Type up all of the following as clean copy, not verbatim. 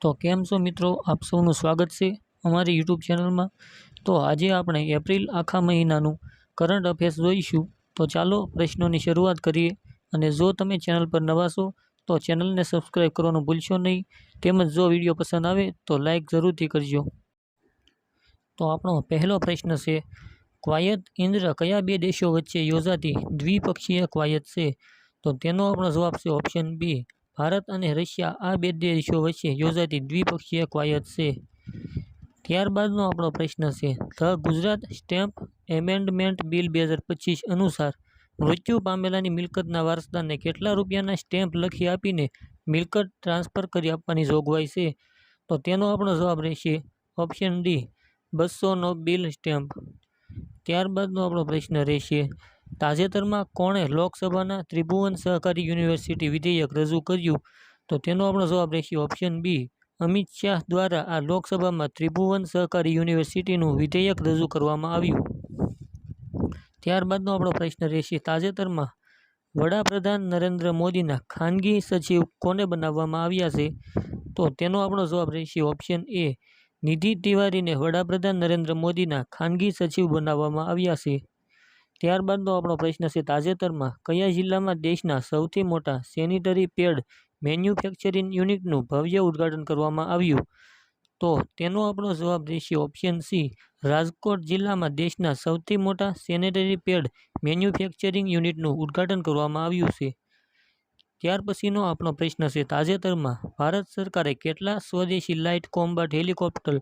તો કેમ છો મિત્રો, આપ સૌનું સ્વાગત છે અમારી યુટ્યુબ ચેનલમાં। તો આજે આપણે એપ્રિલ આખા મહિનાનું કરંટ અફેર્સ જોઈશું। તો ચાલો પ્રશ્નોની શરૂઆત કરીએ। અને જો તમે ચેનલ પર નવા છો તો ચેનલને સબસ્ક્રાઈબ કરવાનું ભૂલશો નહીં, તેમજ જો વિડીયો પસંદ આવે તો લાઇક જરૂરથી કરજો। તો આપણો પહેલો પ્રશ્ન છે, ક્વાયત ઇન્દ્ર કયા બે દેશો વચ્ચે યોજાતી દ્વિપક્ષીય ક્વાયત છે? તો તેનો આપણો જવાબ છે ઓપ્શન બી, ભારત અને રશિયા આ બે દેશો વચ્ચે યોજાતી દ્વિપક્ષીય ક્વાયત છે। ત્યારબાદનો આપણો પ્રશ્ન છે, the Gujarat stamp amendment bill 2025 અનુસાર મૃત્યુ પામેલાની મિલકતના વારસદારને કેટલા રૂપિયાના સ્ટેમ્પ લખી આપીને મિલકત ટ્રાન્સફર કરી આપવાની જોગવાઈ છે? તો તેનો આપણો જવાબ રહેશે ઓપ્શન ડી, 200નો બિલ સ્ટેમ્પ। ત્યારબાદનો આપણો પ્રશ્ન રહેશે, તાજેતરમાં કોણે લોકસભાના ત્રિભુવન સહકારી યુનિવર્સિટી વિધેયક રજૂ કર્યું? તો તેનો આપણો જવાબ રહેશે ઓપ્શન બી, અમિત શાહ દ્વારા આ લોકસભામાં ત્રિભુવન સહકારી યુનિવર્સિટીનું વિધેયક રજૂ કરવામાં આવ્યું। ત્યારબાદનો આપણો પ્રશ્ન રહેશે, તાજેતરમાં વડાપ્રધાન નરેન્દ્ર મોદીના ખાનગી સચિવ કોને બનાવવામાં આવ્યા છે? તો તેનો આપણો જવાબ રહેશે ઓપ્શન એ, નિધિ તિવારીને વડાપ્રધાન નરેન્દ્ર મોદીના ખાનગી સચિવ બનાવવામાં આવ્યા છે। ત્યારબાદનો આપણો પ્રશ્ન છે, તાજેતરમાં કયા જિલ્લામાં દેશના સૌથી મોટા સેનિટરી પેડ મેન્યુફેક્ચરિંગ યુનિટનું ભવ્ય ઉદ્ઘાટન કરવામાં આવ્યું? તો તેનો આપણો જવાબ રહેશે ઓપ્શન સી, રાજકોટ જિલ્લામાં દેશના સૌથી મોટા સેનિટરી પેડ મેન્યુફેક્ચરિંગ યુનિટનું ઉદ્ઘાટન કરવામાં આવ્યું છે। ત્યાર પછીનો આપણો પ્રશ્ન છે, તાજેતરમાં ભારત સરકારે કેટલા સ્વદેશી લાઇટ કોમ્બાટ હેલિકોપ્ટર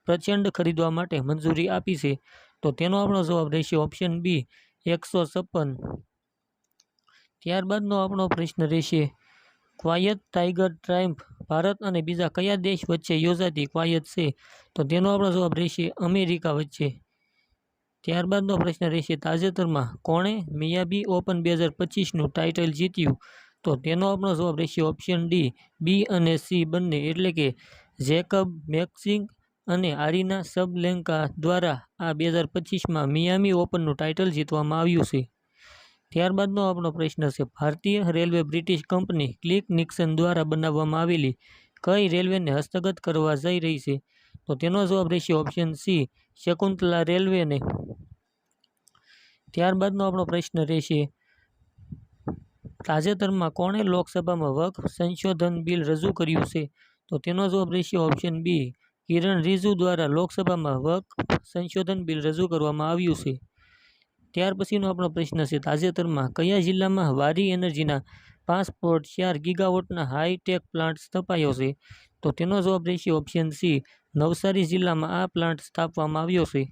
પ્રચંડ ખરીદવા માટે મંજૂરી આપી છે? તો તેનો આપણો જવાબ રહેશે ઓપ્શન બી, 156। ત્યારબાદનો આપણો પ્રશ્ન રહેશે, ક્વાયત ટાઈગર ટ્રાયમ્ફ ભારત અને બીજા કયા દેશ વચ્ચે યોજાતી ક્વાયત છે? તો તેનો આપણો જવાબ રહેશે અમેરિકા વચ્ચે। ત્યારબાદનો પ્રશ્ન રહેશે, તાજેતરમાં કોણે મિયામી ઓપન 2025નું ટાઇટલ જીત્યું? તો તેનો આપણો જવાબ રહેશે ઓપ્શન ડી, બી અને સી બંને, એટલે કે જેકબ મેક્સિંગ અને આરીના સબલેન્કા દ્વારા આ 2025માં મિયામી ઓપનનું ટાઇટલ જીતવામાં આવ્યું છે। ત્યારબાદનો આપણો પ્રશ્ન છે, ભારતીય railway British company click Nixon દ્વારા બનાવવામાં આવેલી કઈ રેલવેને હસ્તગત કરવા જઈ રહી છે? તો તેનો જવાબ રહેશે ઓપ્શન સી, શકુંતલા રેલવેને। ત્યારબાદનો આપણો પ્રશ્ન રહેશે, તાજેતરમાં કોણે લોકસભામાં વક્ફ સંશોધન બિલ રજૂ કર્યું છે? તો તેનો જવાબ રહેશે ઓપ્શન બી, કિરણ રિજિજુ દ્વારા લોકસભામાં વક્ફ સંશોધન બિલ રજૂ કરવામાં આવ્યું છે। ત્યાર પછીનો આપણો પ્રશ્ન છે, તાજેતરમાં કયા જિલ્લામાં વારી એનર્જીના 5.4 ગીગાવોટના હાઈ-ટેક પ્લાન્ટ સ્થપાયો છે? તો તેનો જવાબ રહેશે ઓપ્શન સી, નવસારી જિલ્લામાં આ પ્લાન્ટ સ્થાપવામાં આવ્યો છે।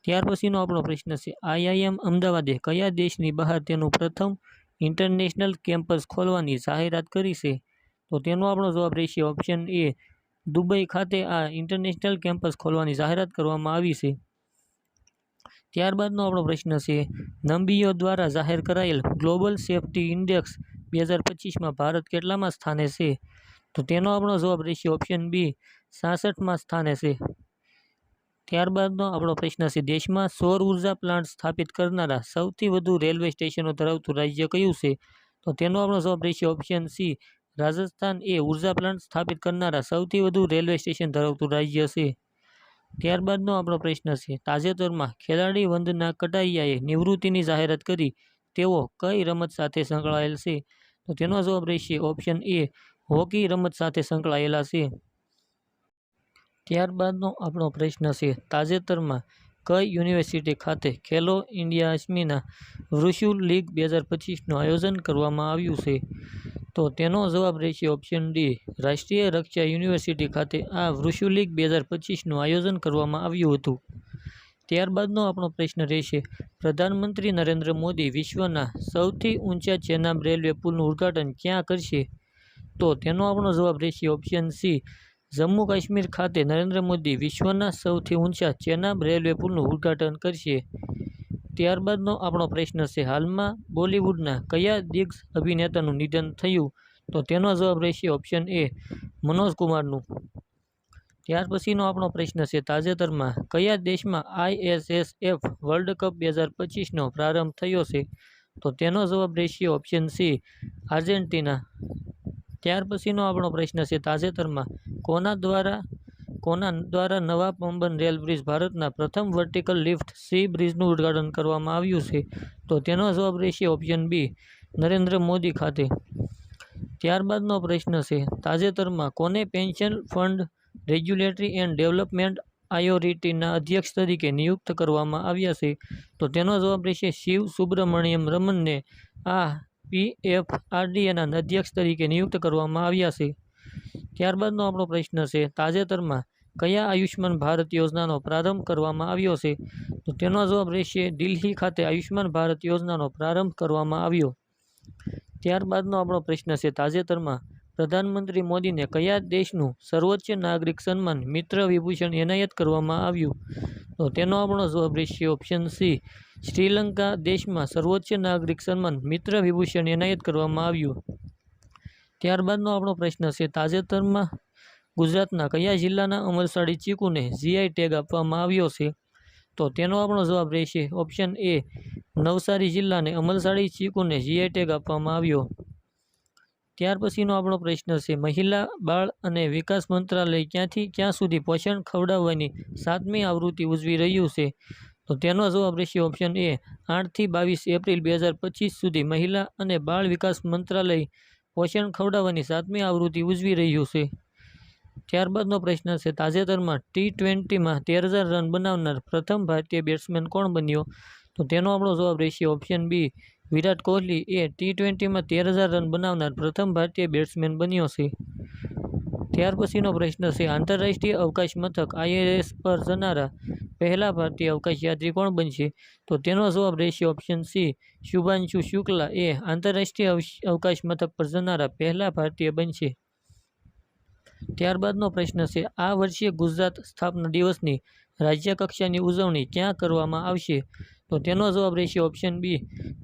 ત્યાર પછીનો આપણો પ્રશ્ન છે, આઈઆઈએમ અમદાવાદે કયા દેશની બહાર તેનું પ્રથમ ઇન્ટરનેશનલ કેમ્પસ ખોલવાની જાહેરાત કરી છે? તો તેનો આપણો જવાબ રહેશે ઓપ્શન એ, દુબઈ ખાતે આ ઇન્ટરનેશનલ કેમ્પસ ખોલવાની જાહેરાત કરવામાં આવી છે। ત્યારબાદનો આપણો પ્રશ્ન છે, નંબીઓ દ્વારા જાહેર કરાયેલ ગ્લોબલ સેફ્ટી ઇન્ડેક્સ 2025માં ભારત કેટલામાં સ્થાને છે? તો તેનો આપણો જવાબ રહેશે ઓપ્શન બી, 66માં સ્થાને છે। ત્યારબાદનો આપણો પ્રશ્ન છે, દેશમાં સૌર ઉર્જા પ્લાન્ટ સ્થાપિત કરનારા સૌથી વધુ રેલવે સ્ટેશનો ધરાવતું રાજ્ય કયું છે? તો તેનો આપણો જવાબ રહેશે ઓપ્શન સી, રાજસ્થાન એ ઉર્જા પ્લાન્ટ સ્થાપિત કરનારા સૌથી વધુ રેલવે સ્ટેશન ધરાવતું રાજ્ય છે। ત્યારબાદનો આપણો પ્રશ્ન છે, તાજેતરમાં ખેલાડી વંદના કટારિયાએ નિવૃત્તિની જાહેરાત કરી, તેઓ કઈ રમત સાથે સંકળાયેલ છે? તો તેનો જવાબ રહેશે ઓપ્શન એ, હોકી રમત સાથે સંકળાયેલા છે। ત્યારબાદનો આપણો પ્રશ્ન છે, તાજેતરમાં કઈ યુનિવર્સિટી ખાતે ખેલો ઇન્ડિયા અસ્મિના વૃષુ લીગ 2025નું આયોજન કરવામાં આવ્યું છે? તો તેનો જવાબ રહેશે ઓપ્શન ડી, રાષ્ટ્રીય રક્ષા યુનિવર્સિટી ખાતે આ વૃષુ લીગ 2025નું આયોજન કરવામાં આવ્યું હતું। ત્યારબાદનો આપણો પ્રશ્ન રહેશે, પ્રધાનમંત્રી નરેન્દ્ર મોદી વિશ્વના સૌથી ઊંચા ચેનાબ રેલવે પુલનું ઉદ્ઘાટન ક્યાં કરશે? તો તેનો આપણો જવાબ રહેશે ઓપ્શન સી, જમ્મુ કાશ્મીર ખાતે નરેન્દ્ર મોદી વિશ્વના સૌથી ઊંચા ચેનાબ રેલવે પુલનું ઉદ્ઘાટન કરશે। ત્યારબાદનો આપણો પ્રશ્ન છે, હાલમાં બોલિવૂડના કયા દિગ્ગજ અભિનેતાનું નિધન થયું? તો તેનો જવાબ રહેશે ઓપ્શન એ, મનોજ કુમારનું। ત્યાર પછીનો આપણો પ્રશ્ન છે, તાજેતરમાં કયા દેશમાં આઈએસએસએફ વર્લ્ડ કપ 2025નો પ્રારંભ થયો છે? તો તેનો જવાબ રહેશે ઓપ્શન સી, આર્જેન્ટિના। ત્યાર પછીનો આપણો પ્રશ્ન છે, તાજેતરમાં કોના દ્વારા નવા પંબન રેલ બ્રિજ ભારતના પ્રથમ વર્ટિકલ લિફ્ટ સી બ્રિજનું ઉદ્ઘાટન કરવામાં આવ્યું છે? તો તેનો જવાબ રહેશે ઓપ્શન બી, નરેન્દ્ર મોદી ખાતે. ત્યારબાદનો પ્રશ્ન છે, તાજેતરમાં કોને pension fund regulatory and development ઓથોરિટીના અધ્યક્ષ તરીકે નિયુક્ત કરવામાં આવ્યા છે? તો તેનો જવાબ રહેશે શિવ સુબ્રમણ્યમ રમનને આ PFRDAના અધ્યક્ષ તરીકે નિયુક્ત કરવામાં આવ્યા છે. ત્યારબાદનો આપણો પ્રશ્ન છે, તાજેતરમાં કયા આયુષ્માન ભારત યોજનાનો પ્રારંભ કરવામાં આવ્યો છે? તો તેનો જવાબ રહેશે દિલ્હી ખાતે આયુષ્માન ભારત યોજનાનો પ્રારંભ કરવામાં આવ્યો. ત્યારબાદનો આપણો પ્રશ્ન છે, તાજેતરમાં પ્રધાનમંત્રી મોદીને કયા દેશનું સર્વોચ્ચ નાગરિક સન્માન મિત્ર વિભૂષણ એનાયત કરવામાં આવ્યું? તો તેનો આપણો જવાબ રહેશે ઓપ્શન સી, શ્રીલંકા દેશમાં સર્વોચ્ચ નાગરિક સન્માન મિત્ર વિભૂષણ એનાયત કરવામાં આવ્યું. ત્યારબાદનો આપણો પ્રશ્ન છે, તાજેતરમાં ગુજરાતના કયા જિલ્લાના અમરસાડી ચીકુને GI ટેગ આપવામાં આવ્યો છે? તો તેનો આપણો જવાબ રહેશે ઓપ્શન એ, નવસારી જિલ્લાને અમરસાડી ચીકુને GI ટેગ આપવામાં આવ્યો. ત્યાર પછીનો આપણો પ્રશ્ન છે, મહિલા, બાળ અને વિકાસ મંત્રાલય ક્યાંથી ક્યાં સુધી પોષણ ખવડાવવાની 7મી આવૃત્તિ ઉજવી રહ્યું છે? તો તેનો જવાબ રહેશે ઓપ્શન એ, 8 થી 22 એપ્રિલ 2025 સુધી મહિલા અને બાળ વિકાસ મંત્રાલય પોષણ ખવડાવવાની 7મી આવૃત્તિ ઉજવી રહ્યું છે. ત્યારબાદનો પ્રશ્ન છે, તાજેતરમાં T20માં 13,000 રન બનાવનાર પ્રથમ ભારતીય બેટ્સમેન કોણ બન્યો? તો તેનો આપણો જવાબ રહેશે ઓપ્શન બી, વિરાટ કોહલી એ T20માં 13,000 રન બનાવનાર પ્રથમ ભારતીય બેટ્સમેન બન્યો છે. ત્યાર પછીનો પ્રશ્ન છે, આંતરરાષ્ટ્રીય અવકાશ મથક ISS પર જનારા પહેલા ભારતીય અવકાશયાત્રી કોણ બનશે? તો તેનો જવાબ રહેશે ઓપ્શન સી, શુભાંશુ શુક્લા એ આંતરરાષ્ટ્રીય અવકાશ મથક પર જનારા પહેલા ભારતીય બનશે. ત્યારબાદનો પ્રશ્ન છે, આ વર્ષે ગુજરાત સ્થાપના દિવસની રાજ્ય કક્ષાની ઉજવણી ક્યાં કરવામાં આવશે? તો તેનો જવાબ રહેશે ઓપ્શન બી,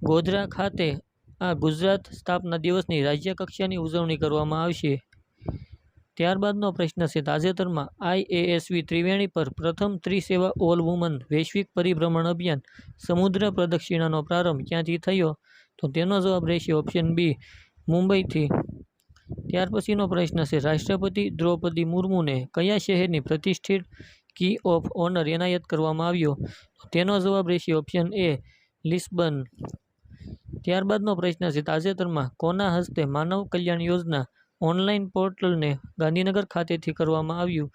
ગોધરા ખાતે આ ગુજરાત સ્થાપના દિવસની રાજ્ય કક્ષાની ઉજવણી કરવામાં આવશે. ત્યારબાદનો પ્રશ્ન છે, તાજેતરમાં IASV ત્રિવેણી પર પ્રથમ ત્રિસેવા ઓલ વુમન વૈશ્વિક પરિભ્રમણ અભિયાન સમુદ્ર પ્રદક્ષિણાનો પ્રારંભ ક્યાંથી થયો? તો તેનો જવાબ રહેશે ઓપ્શન બી, મુંબઈથી. ત્યાર પછીનો પ્રશ્ન છે, રાષ્ટ્રપતિ દ્રૌપદી મુર્મુને કયા શહેરની પ્રતિષ્ઠિત કી ઓફ ઓનર એનાયત કરવામાં આવ્યો? તો તેનો જવાબ રહેશે ઓપ્શન એ, લિસ્બન. ત્યારબાદનો પ્રશ્ન છે, તાજેતરમાં કોના હસ્તે માનવ કલ્યાણ યોજના ઓનલાઈન પોર્ટલને ગાંધીનગર ખાતેથી કરવામાં આવ્યું?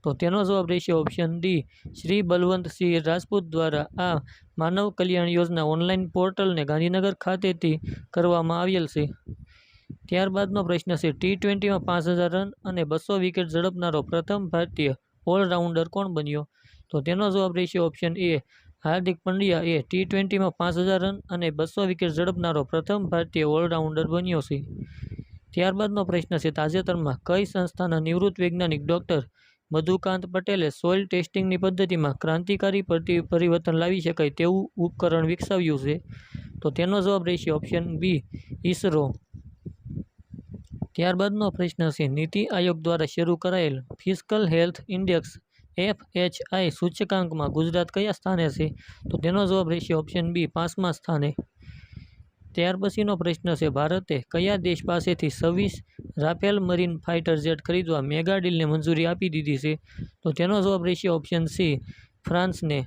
તો તેનો જવાબ રહેશે ઓપ્શન ડી, શ્રી બલવંતસિંહ રાજપૂત દ્વારા આ માનવ કલ્યાણ યોજના ઓનલાઈન પોર્ટલને ગાંધીનગર ખાતેથી કરવામાં આવેલ છે. ત્યારબાદનો પ્રશ્ન છે, T20માં 5,000 રન અને 200 વિકેટ ઝડપનારો પ્રથમ ભારતીય ઓલરાઉન્ડર કોણ બન્યો? તો તેનો જવાબ રહેશે ઓપ્શન એ, હાર્દિક પંડ્યા એ T20માં 5,000 રન અને 200 વિકેટ ઝડપનારો પ્રથમ ભારતીય ઓલરાઉન્ડર બન્યો છે. ત્યારબાદનો પ્રશ્ન છે, તાજેતરમાં કઈ સંસ્થાના નિવૃત્ત વૈજ્ઞાનિક ડોક્ટર મધુકાંત પટેલે સોઇલ ટેસ્ટિંગની પદ્ધતિમાં ક્રાંતિકારી પરિવર્તન લાવી શકાય તેવું ઉપકરણ વિકસાવ્યું છે? તો તેનો જવાબ રહેશે ઓપ્શન બી, ISRO. ત્યારબાદનો પ્રશ્ન છે, નીતિ આયોગ દ્વારા શરૂ કરાયેલ ફિસ્કલ હેલ્થ ઇન્ડેક્સ FHI સૂચકાંકમાં ગુજરાત કયા સ્થાને છે? તો તેનો જવાબ રહેશે ઓપ્શન બી, 5મા સ્થાને. ત્યાર પછીનો પ્રશ્ન છે, ભારતે કયા દેશ પાસેથી 26 રાફેલ મરીન ફાઇટર જેટ ખરીદવા મેગા ડીલને મંજૂરી આપી દીધી છે? તો તેનો જવાબ રહેશે ઓપ્શન સી, ફ્રાન્સને.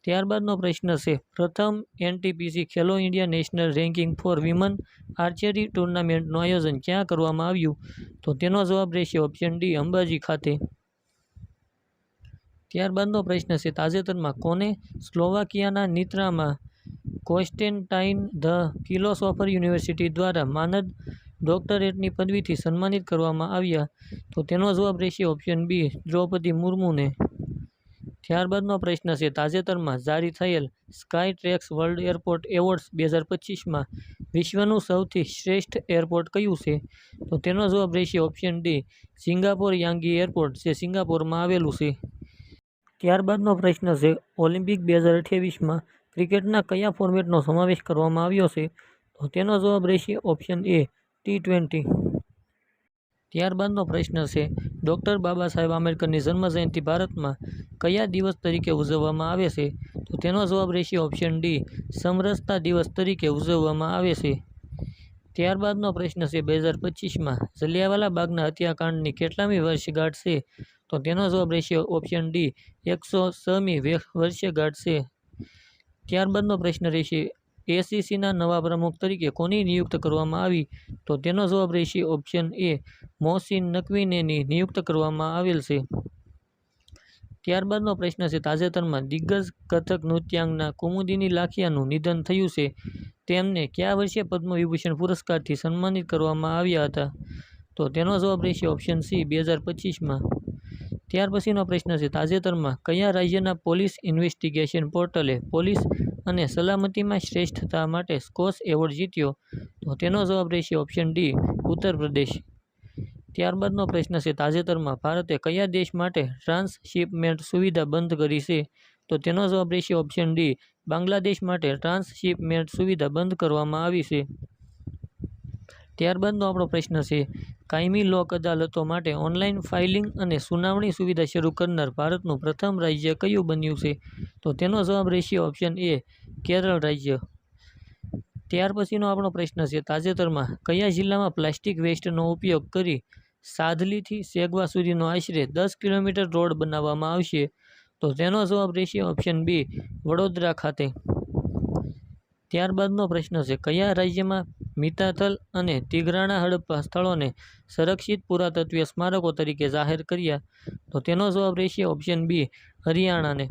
ત્યારબાદનો પ્રશ્ન છે, પ્રથમ NTPC ખેલો India national ranking four વિમન archery ટુર્નામેન્ટનું આયોજન ક્યાં કરવામાં આવ્યું? તો તેનો જવાબ રહેશે ઓપ્શન ડી, અંબાજી ખાતે. ત્યારબાદનો પ્રશ્ન છે, તાજેતરમાં કોને સ્લોવાકિયાના નિત્રામાં કોન્સ્ટેન્ટાઇન ધ ફિલોસોફર યુનિવર્સિટી દ્વારા માનદ ડોક્ટરેટની પદવીથી સન્માનિત કરવામાં આવ્યા? તો તેનો જવાબ રહેશે ઓપ્શન બી, દ્રૌપદી મુર્મુને. ત્યારબાદનો પ્રશ્ન છે, તાજેતરમાં જારી થયેલ Skytrax world airport awards 2025માં વિશ્વનું સૌથી શ્રેષ્ઠ એરપોર્ટ કયું છે? તો તેનો જવાબ રહેશે ઓપ્શન ડી, સિંગાપોર યાંગી એરપોર્ટ જે સિંગાપોરમાં આવેલું છે. ત્યારબાદનો પ્રશ્ન છે, ઓલિમ્પિક 2028માં ક્રિકેટના કયા ફોર્મેટનો સમાવેશ કરવામાં આવ્યો છે? તો તેનો જવાબ રહેશે ઓપ્શન એ, T20. ત્યારબાદનો પ્રશ્ન છે, ડૉક્ટર બાબા સાહેબ આંબેડકરની જન્મજયંતિ ભારતમાં કયા દિવસ તરીકે ઉજવવામાં આવે છે? તો તેનો જવાબ રહેશે ઓપ્શન ડી, સમરસતા દિવસ તરીકે ઉજવવામાં આવે છે. ત્યારબાદનો પ્રશ્ન છે 2025માં જલિયાવાલા બાગના હત્યાકાંડની કેટલામી વર્ષગાંઠ છે? તો તેનો જવાબ રહેશે ઓપ્શન ડી 106મી વર્ષગાંઠ છે. ત્યારબાદનો પ્રશ્ન રહેશે એસીસીના નવા પ્રમુખ તરીકે કોની નિયુક્ત કરવામાં આવી? તો તેનો જવાબ રહેશે ઓપ્શન એ મોહસિન નકવીની નિયુક્ત કરવામાં આવેલ છે. ત્યારબાદનો પ્રશ્ન છે તાજેતરમાં દિગ્ગજ કથક નૃત્યાંગના કુમુદિની લાખિયાનું નિધન થયું છે. તેમને કયા વર્ષે પદ્મ વિભૂષણ પુરસ્કારથી સન્માનિત કરવામાં આવ્યા હતા? તો તેનો જવાબ રહેશે ઓપ્શન સી 2025માં. ત્યાર પછીનો પ્રશ્ન છે તાજેતરમાં કયા રાજ્યના પોલીસ ઇન્વેસ્ટિગેશન પોર્ટલે પોલીસ અને સલામતીમાં શ્રેષ્ઠતા માટે સ્કોચ એવોર્ડ જીત્યો? તો તેનો જવાબ રહેશે ઓપ્શન ડી ઉત્તર પ્રદેશ. ત્યારબાદનો પ્રશ્ન છે તાજેતરમાં ભારતે કયા દેશ માટે ટ્રાન્સશિપમેન્ટ સુવિધા બંધ કરી છે? તો તેનો જવાબ રહેશે ઓપ્શન ડી બાંગ્લાદેશ માટે ટ્રાન્સશિપમેન્ટ સુવિધા બંધ કરવામાં આવી છે. ત્યારબાદનો આપણો પ્રશ્ન છે કાયમી લોક અદાલતો માટે ઓનલાઈન ફાઇલિંગ અને સુનાવણી સુવિધા શરૂ કરનાર ભારતનું પ્રથમ રાજ્ય કયું બન્યું છે? તો તેનો જવાબ રહેશે ઓપ્શન એ કેરળ રાજ્ય. ત્યાર પછીનો આપણો પ્રશ્ન છે તાજેતરમાં કયા જિલ્લામાં પ્લાસ્ટિક વેસ્ટનો ઉપયોગ કરી સાદલીથી સેગવા સુધીનો આશરે 10 કિલોમીટર રોડ બનાવવામાં આવશે? તો તેનો જવાબ રહેશે ઓપ્શન બી વડોદરા ખાતે. ત્યારબાદનો પ્રશ્ન છે કયા રાજ્યમાં મિતાથલ અને તિઘરાણા હડપ્પા સ્થળોને સંરક્ષિત પુરાતત્વીય સ્મારકો તરીકે જાહેર કર્યા? તો તેનો જવાબ રહેશે ઓપ્શન બી હરિયાણાને.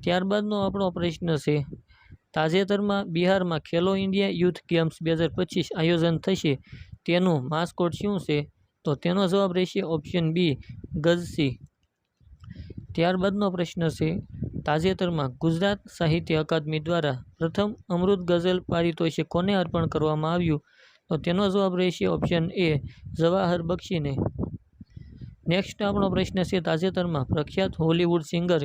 ત્યારબાદનો આપણો પ્રશ્ન છે તાજેતરમાં બિહારમાં ખેલો ઇન્ડિયા યુથ ગેમ્સ 2025 આયોજન થશે તેનું માસ્કોટ શું છે? તો તેનો જવાબ રહેશે ઓપ્શન બી ગઝસી. ત્યારબાદનો પ્રશ્ન છે તાજેતરમાં ગુજરાત સાહિત્ય અકાદમી દ્વારા પ્રથમ અમૃત ગઝલ પારિતોષિક કોને અર્પણ કરવામાં આવ્યું? તો તેનો જવાબ રહેશે ઓપ્શન એ જવાહર બક્ષીને. નેક્સ્ટ આપણો પ્રશ્ન છે તાજેતરમાં પ્રખ્યાત હોલિવૂડ સિંગર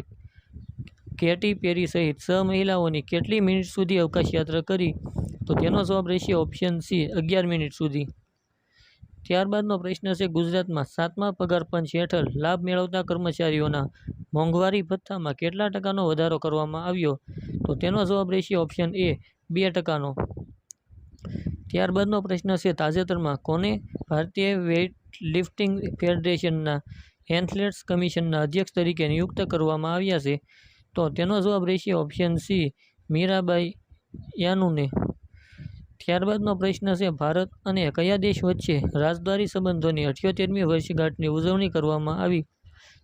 કેટી પેરી સહિત 6 મહિલાઓની કેટલી મિનિટ સુધી અવકાશ યાત્રા કરી? તો તેનો જવાબ રહેશે ઓપ્શન સી 11 મિનિટ સુધી. ત્યારબાદનો પ્રશ્ન છે ગુજરાતમાં 7મા પગાર પંચ હેઠળ લાભ મેળવતા કર્મચારીઓના મોંઘવારી ભથ્થામાં કેટલા ટકાનો વધારો કરવામાં આવ્યો? તો તેનો જવાબ રહેશે ઓપ્શન એ 2%. ત્યારબાદનો પ્રશ્ન છે તાજેતરમાં કોને ભારતીય વેઇટલિફ્ટિંગ ફેડરેશનના એથ્લેટ્સ કમિશનના અધ્યક્ષ તરીકે નિયુક્ત કરવામાં આવ્યા છે? તો તેનો જવાબ રહેશે ઓપ્શન સી મીરાબાઈ યાનુને. ત્યારબાદનો પ્રશ્ન છે ભારત અને કયા દેશ વચ્ચે રાજદ્વારી સંબંધોની 78મી વર્ષગાંઠની ઉજવણી કરવામાં આવી?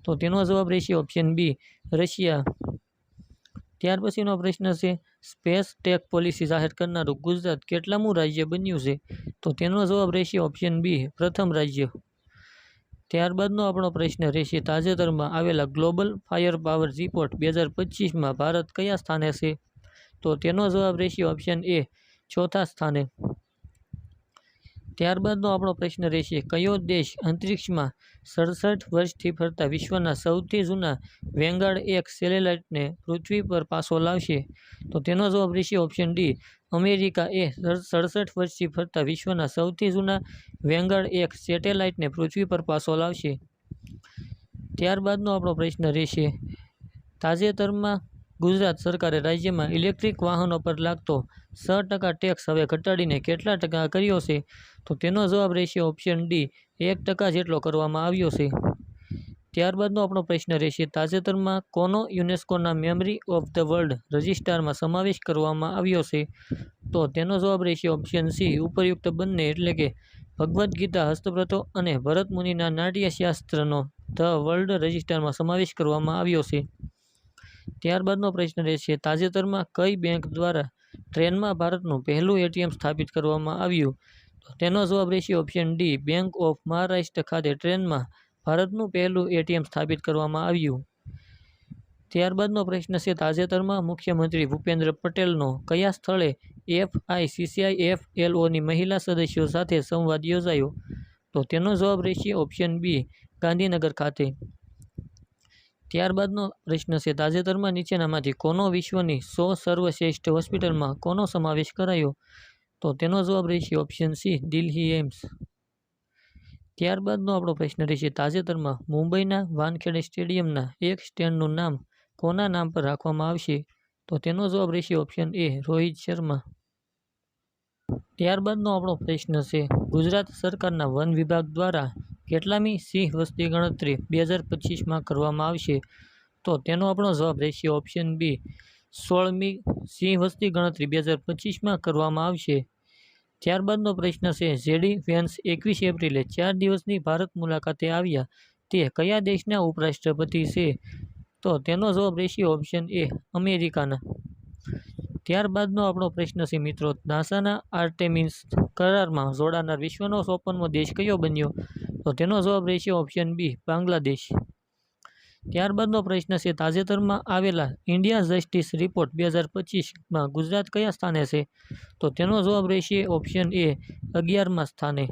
તો તેનો જવાબ રહેશે ઓપ્શન બી રશિયા. ત્યાર પછીનો પ્રશ્ન છે સ્પેસ ટેક પોલિસી જાહેર કરનારું ગુજરાત કેટલામું રાજ્ય બન્યું છે? તો તેનો જવાબ રહેશે ઓપ્શન બી પ્રથમ રાજ્ય. ત્યારબાદનો આપણો પ્રશ્ન રહેશે તાજેતરમાં આવેલા ગ્લોબલ ફાયર પાવર રિપોર્ટ 2025માં ભારત કયા સ્થાને છે? તો તેનો જવાબ રહેશે ઓપ્શન એ ચોથા સ્થાને. ત્યારબાદનો આપણો પ્રશ્ન રહેશે કયો દેશ અંતરિક્ષમાં 67 વર્ષથી ફરતા વિશ્વના સૌથી જૂના વેંગાર્ડ 1 સેટેલાઇટને પૃથ્વી પર પાછો લાવશે? તો તેનો જવાબ રહેશે ઓપ્શન ડી અમેરિકા એ 67 વર્ષથી ફરતા વિશ્વના સૌથી જૂના વેંગાર્ડ 1 સેટેલાઇટને પૃથ્વી પર પાછો લાવશે. ત્યારબાદનો આપણો પ્રશ્ન રહેશે તાજેતરમાં ગુજરાત સરકારે રાજ્યમાં ઇલેક્ટ્રિક વાહનો પર લાગતો 6% ટેક્સ હવે ઘટાડીને કેટલા ટકા કર્યો છે? તો તેનો જવાબ રહેશે ઓપ્શન ડી 1% જેટલો કરવામાં આવ્યો છે. ત્યારબાદનો આપણો પ્રશ્ન રહેશે તાજેતરમાં કોનો યુનેસ્કોના મેમરી ઓફ ધ વર્લ્ડ રજિસ્ટરમાં સમાવેશ કરવામાં આવ્યો છે? તો તેનો જવાબ રહેશે ઓપ્શન સી ઉપરયુક્ત બંને એટલે કે ભગવદ્ ગીતા હસ્તપ્રતો અને ભરત મુનિના નાટ્યશાસ્ત્રનો ધ વર્લ્ડ રજિસ્ટરમાં સમાવેશ કરવામાં આવ્યો છે. ત્યારબાદનો પ્રશ્ન રહેશે તાજેતરમાં કઈ બેંક દ્વારા ટ્રેનમાં ભારતનું પહેલું એટીએમ સ્થાપિત કરવામાં આવ્યું? તો તેનો જવાબ રહેશે option D bank of Maharashtra ખાતે ટ્રેનમાં ભારતનું પહેલું એટીએમ સ્થાપિત કરવામાં આવ્યું. ત્યારબાદનો પ્રશ્ન છે તાજેતરમાં મુખ્યમંત્રી ભૂપેન્દ્ર પટેલનો કયા સ્થળે FICCIFLOની મહિલા સદસ્યો સાથે સંવાદ યોજાયો? તો તેનો જવાબ રહેશે ઓપ્શન બી ગાંધીનગર ખાતે. ત્યારબાદનો પ્રશ્ન છે તાજેતરમાં નીચેનામાંથી કોનો વિશ્વની 100 સર્વશ્રેષ્ઠ હોસ્પિટલમાં કોનો સમાવેશ કરાયો? તો તેનો જવાબ રહેશે ઓપ્શન સી દિલ્હી એમ્સ. ત્યારબાદનો આપણો પ્રશ્ન રહેશે તાજેતરમાં મુંબઈના વાનખેડે સ્ટેડિયમના એક સ્ટેન્ડનું નામ કોના નામ પર રાખવામાં આવશે? તો તેનો જવાબ રહેશે ઓપ્શન એ રોહિત શર્મા. ત્યારબાદનો આપણો પ્રશ્ન છે, ગુજરાત સરકારના વન વિભાગ દ્વારા કેટલામી સિંહ વસ્તી ગણતરી 2025માં કરવામાં આવશે? તો તેનો આપણો જવાબ રહેશે ઓપ્શન બી, 16મી સિંહ વસ્તી ગણતરી 2025માં કરવામાં આવશે. ત્યારબાદનો પ્રશ્ન છે, જેડી વેન્સ 21 એપ્રિલે 4 દિવસની ભારત મુલાકાતે આવ્યા તે કયા દેશના ઉપરાષ્ટ્રપતિ છે? તો તેનો જવાબ રહેશે ઓપ્શન એ, અમેરિકાના. ત્યારબાદનો આપણો પ્રશ્ન છે મિત્રો, નાસાના આર્ટેમિસ કરારમાં જોડાનાર વિશ્વનો 54મો દેશ કયો બન્યો? તો તેનો જવાબ રહેશે ઓપ્શન બી, બાંગ્લાદેશ. ત્યારબાદનો પ્રશ્ન છે, તાજેતરમાં આવેલા ઇન્ડિયા જસ્ટિસ રિપોર્ટ 2025માં ગુજરાત કયા સ્થાને છે? તો તેનો જવાબ રહેશે ઓપ્શન એ, 11મા સ્થાને.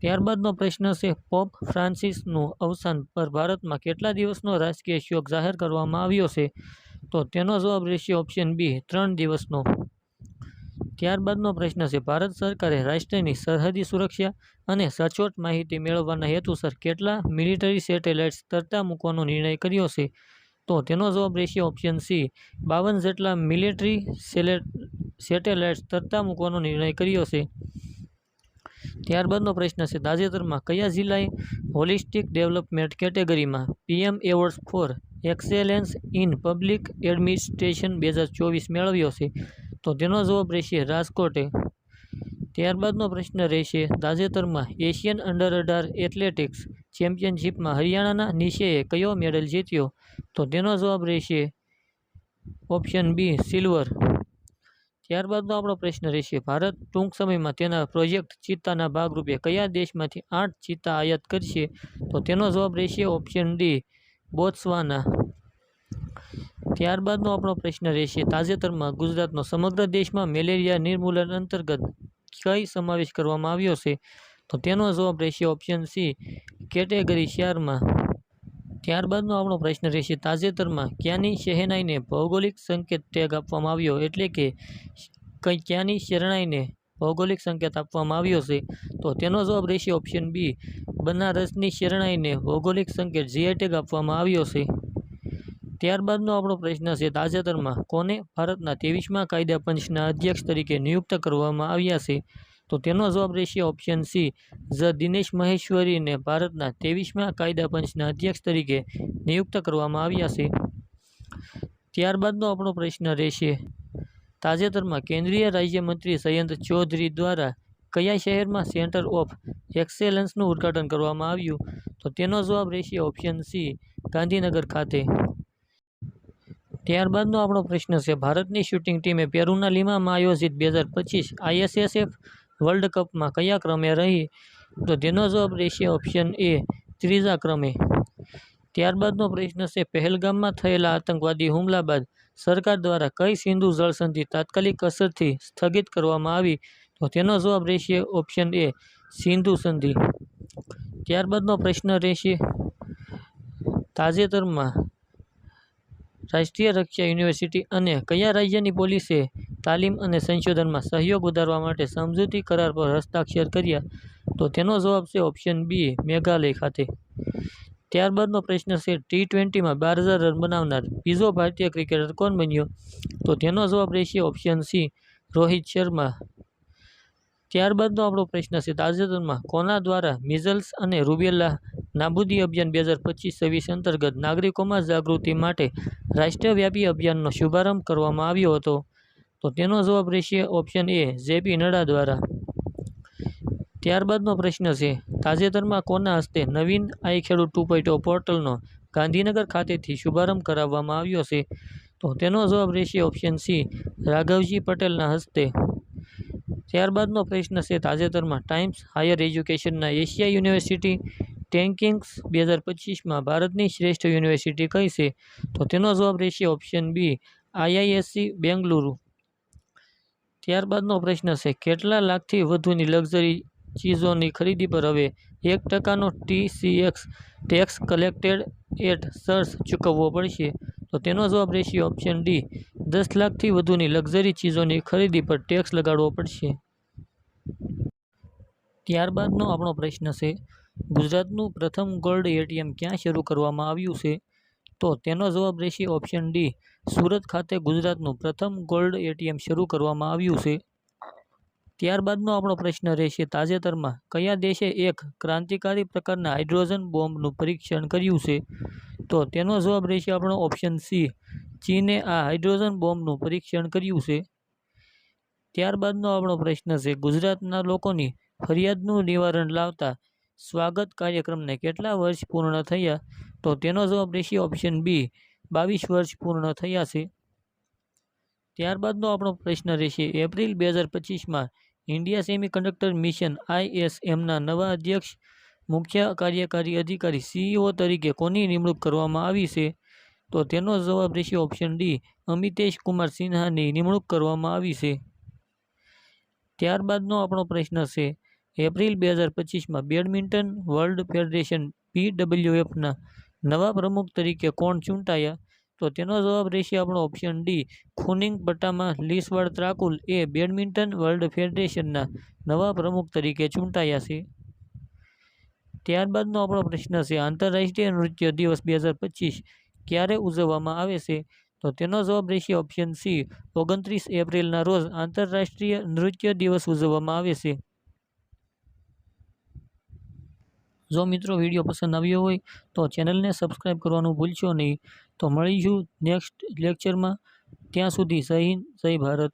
ત્યારબાદનો પ્રશ્ન છે, પોપ ફ્રાન્સિસનું અવસાન પર ભારતમાં કેટલા દિવસનો રાજકીય શોક જાહેર કરવામાં આવ્યો છે? તો તેનો જવાબ રહેશે ઓપ્શન બી, 3 દિવસનો. ત્યારબાદનો પ્રશ્ન છે, ભારત સરકારે રાષ્ટ્રની સરહદી સુરક્ષા અને સચોટ માહિતી મેળવવાના હેતુસર કેટલા મિલિટરી સેટેલાઇટ્સ તરતા મૂકવાનો નિર્ણય કર્યો છે? તો તેનો જવાબ રહેશે ઓપ્શન સી, 52 જેટલા મિલિટરી સેટેલાઇટ્સ તરતા મૂકવાનો નિર્ણય કર્યો છે. ત્યારબાદનો પ્રશ્ન છે, તાજેતરમાં કયા જિલ્લાએ હોલિસ્ટિક ડેવલપમેન્ટ કેટેગરીમાં PM award four excellence in public administration 2024 મેળવ્યો છે? તો તેનો જવાબ રહેશે રાજકોટે. ત્યારબાદનો પ્રશ્ન રહેશે, તાજેતરમાં એશિયન અંડર-18 એથ્લેટિક્સ ચેમ્પિયનશિપમાં હરિયાણાના નિશેએ કયો મેડલ જીત્યો? તો તેનો જવાબ રહેશે ઓપ્શન બી, સિલ્વર. ત્યારબાદનો આપણો પ્રશ્ન રહેશે, ભારત ટૂંક સમયમાં તેના પ્રોજેક્ટ ચિત્તાના ભાગરૂપે કયા દેશમાંથી 8 ચિત્તા આયાત કરશે? તો તેનો જવાબ રહેશે ઓપ્શન ડી, બોત્સવાના. ત્યારબાદનો આપણો પ્રશ્ન રહેશે, તાજેતરમાં ગુજરાતનો સમગ્ર દેશમાં મેલેરિયા નિર્મૂલન અંતર્ગત કઈ સમાવેશ કરવામાં આવ્યો છે? તો તેનો જવાબ રહેશે ઓપ્શન સી, કેટેગરી 4માં. ત્યારબાદનો આપણો પ્રશ્ન રહેશે, તાજેતરમાં ક્યાંની શહેનાઈને ભૌગોલિક સંકેત ટેગ આપવામાં આવ્યો, એટલે કે ક્યાંની શરણાઈને ભૌગોલિક સંકેત આપવામાં આવ્યો છે? તો તેનો જવાબ રહેશે ઓપ્શન બી, બનારસની શરણાઈને ભૌગોલિક સંકેત જીઆઈ ટેગ આપવામાં આવ્યો છે. ત્યારબાદનો આપણો પ્રશ્ન છે, તાજેતરમાં કોને ભારતના 23મા કાયદા પંચના અધ્યક્ષ તરીકે નિયુક્ત કરવામાં આવ્યા છે? તો તેનો જવાબ રહેશે ઓપ્શન સી, જ દિનેશ મહેશ્વરીને ભારતના 23મા કાયદા પંચના અધ્યક્ષ તરીકે નિયુક્ત કરવામાં આવ્યા છે. ત્યારબાદનો આપણો પ્રશ્ન રહેશે, તાજેતરમાં કેન્દ્રીય રાજ્યમંત્રી જયંત ચૌધરી દ્વારા કયા શહેરમાં સેન્ટર ઓફ એક્સેલન્સનું ઉદ્ઘાટન કરવામાં આવ્યું? તો તેનો જવાબ રહેશે ઓપ્શન સી, ગાંધીનગર ખાતે. ત્યારબાદનો આપણો પ્રશ્ન છે, ભારતની શૂટિંગ ટીમે પેરુના લીમામાં આયોજિત 2025 આઈએસએસએફ વર્લ્ડ કપમાં કયા ક્રમે રહી? તો તેનો જવાબ રહેશે ઓપ્શન એ, 3જા ક્રમે. ત્યારબાદનો પ્રશ્ન છે, પહેલગામમાં થયેલા આતંકવાદી હુમલા બાદ સરકાર દ્વારા કઈ સિંધુ જળ સંધિ તાત્કાલિક અસરથી સ્થગિત કરવામાં આવી? તો તેનો જવાબ રહેશે ઓપ્શન એ, સિંધુ સંધિ. ત્યારબાદનો પ્રશ્ન રહેશે, તાજેતરમાં રાષ્ટ્રીય રક્ષા યુનિવર્સિટી અને કયા રાજ્યની પોલીસે તાલીમ અને સંશોધનમાં સહયોગ વધારવા માટે સમજૂતી કરાર પર હસ્તાક્ષર કર્યા? તો તેનો જવાબ છે ઓપ્શન બી, મેઘાલય ખાતે. ત્યારબાદનો પ્રશ્ન છે, T20માં 12,000 રન બનાવનાર બીજો ભારતીય ક્રિકેટર કોણ બન્યો? તો તેનો જવાબ રહેશે ઓપ્શન સી, રોહિત શર્મા. ત્યારબાદનો આપણો પ્રશ્ન છે, તાજેતરમાં કોના દ્વારા મિઝલ્સ અને રૂબેલા નાબૂદી અભિયાન 2025-26 અંતર્ગત નાગરિકોમાં જાગૃતિ માટે રાષ્ટ્રવ્યાપી અભિયાનનો શુભારંભ કરવામાં આવ્યો હતો? તો તેનો જવાબ રહેશે ઓપ્શન એ, જેપી નડ્ડા દ્વારા. ત્યારબાદનો પ્રશ્ન છે, તાજેતરમાં કોના હસ્તે નવીન આઈ ખેડૂત 2.0 પોર્ટલનો ગાંધીનગર ખાતેથી શુભારંભ કરાવવામાં આવ્યો છે? તો તેનો જવાબ રહેશે ઓપ્શન સી, રાઘવજી પટેલના હસ્તે. ત્યારબાદનો પ્રશ્ન છે, તાજેતરમાં ટાઈમ્સ હાયર એજ્યુકેશનના એશિયા યુનિવર્સિટી રેન્કિંગ્સ 2025માં ભારતની શ્રેષ્ઠ યુનિવર્સિટી કઈ છે? તો તેનો જવાબ રહેશે ઓપ્શન બી, આઈઆઈએસસી બેંગલુરુ. ત્યારબાદનો પ્રશ્ન છે, કેટલા લાખથી વધુની લક્ઝરી ચીજોની ખરીદી પર હવે 1% TCX tax collected at source ચૂકવવો પડશે? તો તેનો જવાબ રહેશે ઓપ્શન ડી, 10 લાખથી વધુની લક્ઝરી ચીજોની ખરીદી પર ટેક્સ લગાડવો પડશે. ત્યારબાદનો આપણો પ્રશ્ન છે, ગુજરાતનું પ્રથમ ગોલ્ડ એટીએમ ક્યાં શરૂ કરવામાં આવ્યું છે? તો તેનો જવાબ રહેશે ઓપ્શન ડી, સુરત ખાતે ગુજરાતનું પ્રથમ ગોલ્ડ એટીએમ શરૂ કરવામાં આવ્યું છે. ત્યારબાદનો આપણો પ્રશ્ન રહેશે, તાજેતરમાં કયા દેશે એક ક્રાંતિકારી પ્રકારના હાઇડ્રોજન બોમ્બનું પરીક્ષણ કર્યું છે? તો તેનો જવાબ રહેશે આપણો ઓપ્શન સી, ચીને આ હાઇડ્રોજન બોમ્બનું પરીક્ષણ કર્યું છે. ત્યારબાદનો આપણો પ્રશ્ન છે, ગુજરાતના લોકોની ફરિયાદનું નિવારણ લાવતા સ્વાગત કાર્યક્રમને કેટલા વર્ષ પૂર્ણ થયા? તો તેનો જવાબ રહેશે ઓપ્શન બી, 22 વર્ષ પૂર્ણ થયા છે. ત્યારબાદનો આપણો પ્રશ્ન રહેશે, એપ્રિલ 2025માં ઇન્ડિયા સેમિકન્ડક્ટર મિશન ISMના નવા અધ્યક્ષ, મુખ્ય કાર્યકારી અધિકારી CEO તરીકે કોની નિમણૂક કરવામાં આવી છે? તો તેનો જવાબ રહેશે ઓપ્શન ડી, અમિતેશ કુમાર સિન્હાની નિમણૂક કરવામાં આવી છે. ત્યારબાદનો આપણો પ્રશ્ન છે, એપ્રિલ 2025માં બેડમિન્ટન વર્લ્ડ ફેડરેશન BWFના નવા પ્રમુખ તરીકે કોણ ચૂંટાયા? તો તેનો જવાબ રહેશે આપણો ઓપ્શન ડી, ખુનિંગ પટામા લિસવાડ ત્રાકુલ એ બેડમિન્ટન વર્લ્ડ ફેડરેશનના નવા પ્રમુખ તરીકે ચૂંટાયા છે. ત્યારબાદનો આપણો પ્રશ્ન છે, આંતરરાષ્ટ્રીય નૃત્ય દિવસ 2025 ક્યારે ઉજવવામાં આવે છે? તો તેનો જવાબ રહેશે ઓપ્શન સી, 29 એપ્રિલના રોજ આંતરરાષ્ટ્રીય નૃત્ય દિવસ ઉજવવામાં આવે છે. જો મિત્રો વિડીયો પસંદ આવ્યો હોય તો ચેનલને સબસ્ક્રાઈબ કરવાનું ભૂલશો નહીં. તો મળીશું નેક્સ્ટ લેક્ચરમાં. ત્યાં સુધી જય હિન્દ, જય ભારત.